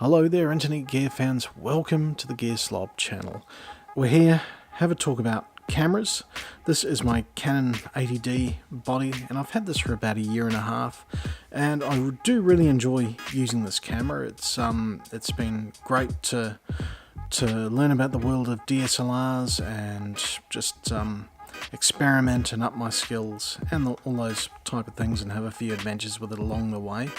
Hello there internet gear fans, welcome to the Gear Slob channel. We're here, have a talk about cameras. This is my Canon 80D body and I've had this for about a year and a half and I do really enjoy using this camera. It's been great to learn about the world of DSLRs and just experiment and up my skills and all those type of things and have a few adventures with it along the way.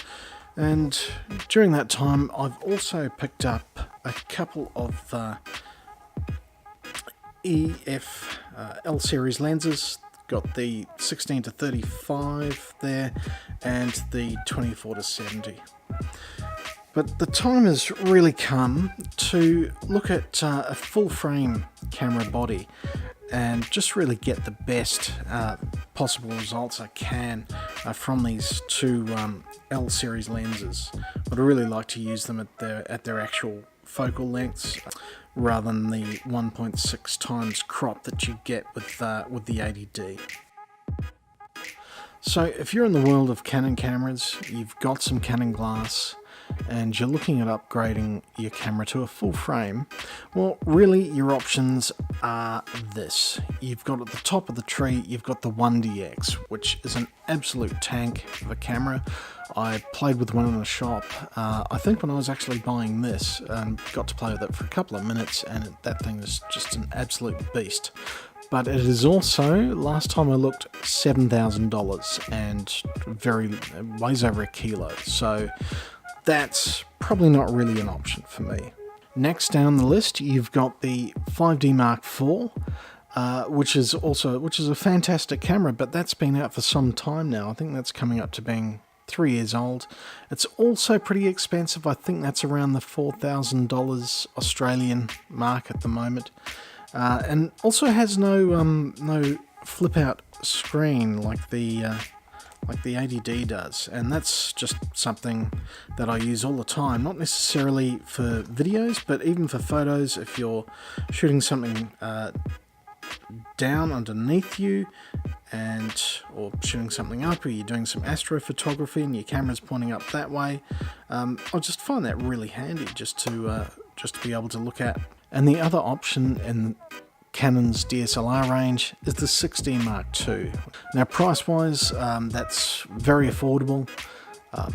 And during that time I've also picked up a couple of EF L series lenses. Got the 16 to 35 there and the 24 to 70. But the time has really come to look at a full frame camera body and just really get the best possible results I can from these two L series lenses. But I really like to use them at their actual focal lengths rather than the 1.6 times crop that you get with the 80D. So if you're in the world of Canon cameras, you've got some Canon glass and you're looking at upgrading your camera to a full frame, well really your options are this. You've got at the top of the tree, you've got the 1DX, which is an absolute tank of a camera. I played with one in the shop, I think when I was actually buying this, and got to play with it for a couple of minutes, and that thing is just an absolute beast. But it is also, last time I looked, $7,000 and weighs over a kilo. So that's probably not really an option for me. Next down the list, you've got the 5D Mark IV, which is a fantastic camera, but that's been out for some time now. I think that's coming up to being 3 years old. It's also pretty expensive. I think that's around the $4,000 Australian mark at the moment. And also has no flip out screen like the 80D does, and that's just something that I use all the time, not necessarily for videos but even for photos. If you're shooting something down underneath you or shooting something up, or you're doing some astrophotography and your camera's pointing up that way, I just find that really handy just to be able to look at. And the other option in Canon's DSLR range is the 16 Mark II. Now price wise, that's very affordable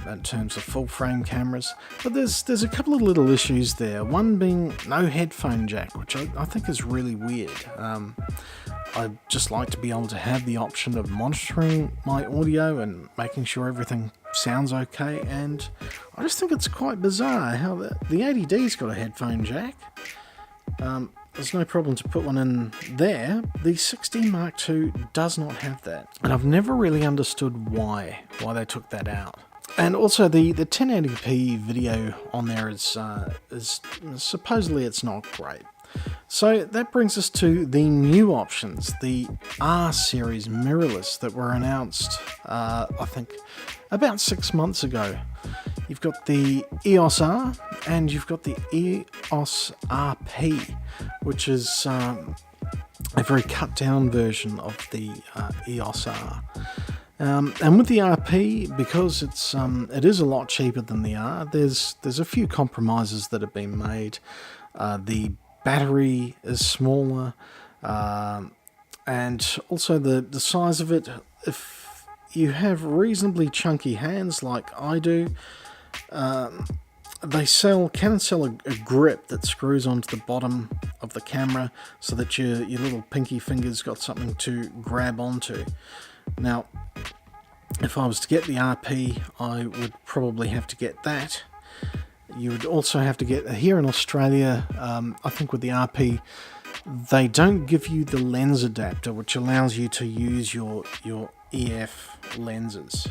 in terms of full frame cameras, but there's a couple of little issues there. One being no headphone jack, which I think is really weird. I'd just like to be able to have the option of monitoring my audio and making sure everything sounds okay, and I just think it's quite bizarre how the 80D's got a headphone jack. There's no problem to put one in there. The 16 Mark II does not have that, and I've never really understood why they took that out. And also the 1080p video on there is supposedly it's not great. So that brings us to the new options, the R series mirrorless that were announced I think about 6 months ago. You've got the EOS R and you've got the EOS RP, which is a very cut down version of the EOS R. And with the RP, because it is a lot cheaper than the R, there's a few compromises that have been made. The battery is smaller, and also the size of it. If you have reasonably chunky hands like I do, Canon sell a grip that screws onto the bottom of the camera so that your little pinky fingers got something to grab onto. Now, if I was to get the RP, I would probably have to get that. You would also have to get, here in Australia, I think with the RP, they don't give you the lens adapter, which allows you to use your EF lenses.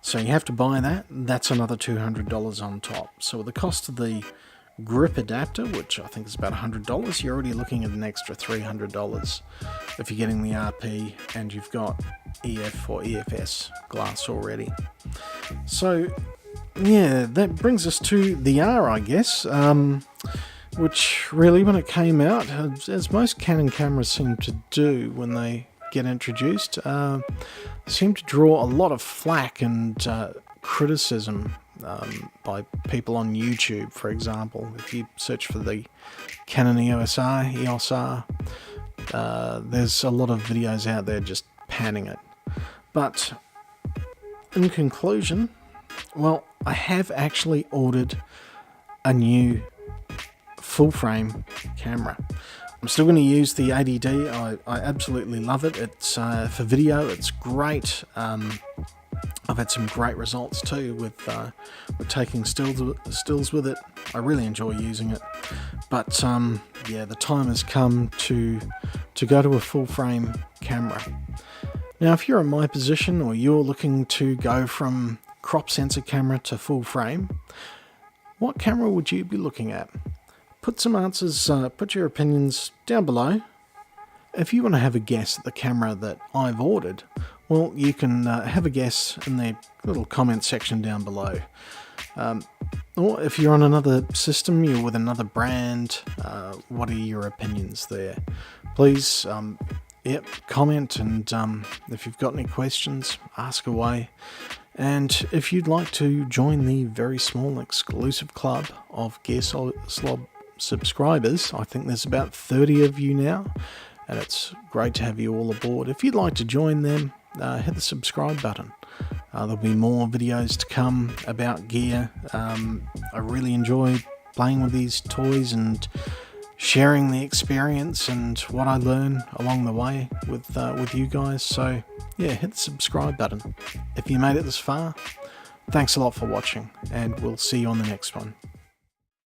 So you have to buy that. That's another $200 on top. So with the cost of the grip adapter, which I think is about $100, you're already looking at an extra $300 if you're getting the RP and you've got EF or EFS glass already. So yeah, that brings us to the R, I guess, which really, when it came out, as most Canon cameras seem to do when they get introduced, seem to draw a lot of flack and criticism by people on YouTube, for example. If you search for the Canon EOS R, there's a lot of videos out there just panning it. But in conclusion, well, I have actually ordered a new full frame camera. I'm still going to use the 80D. I absolutely love it. It's for video, it's great. I've had some great results too with taking stills with it. I really enjoy using it. But yeah, the time has come to go to a full frame camera. Now, if you're in my position, or you're looking to go from crop sensor camera to full frame, what camera would you be looking at? Put some answers, put your opinions down below. If you want to have a guess at the camera that I've ordered, well, you can have a guess in the little comment section down below. Or if you're on another system, you're with another brand, what are your opinions there? Please, comment, and if you've got any questions, ask away. And if you'd like to join the very small exclusive club of Gear Slob subscribers, I think there's about 30 of you now, and it's great to have you all aboard. If you'd like to join them, hit the subscribe button. There'll be more videos to come about gear. I really enjoy playing with these toys and sharing the experience and what I learn along the way with you guys. So yeah, hit the subscribe button. If you made it this far, thanks a lot for watching, and we'll see you on the next one.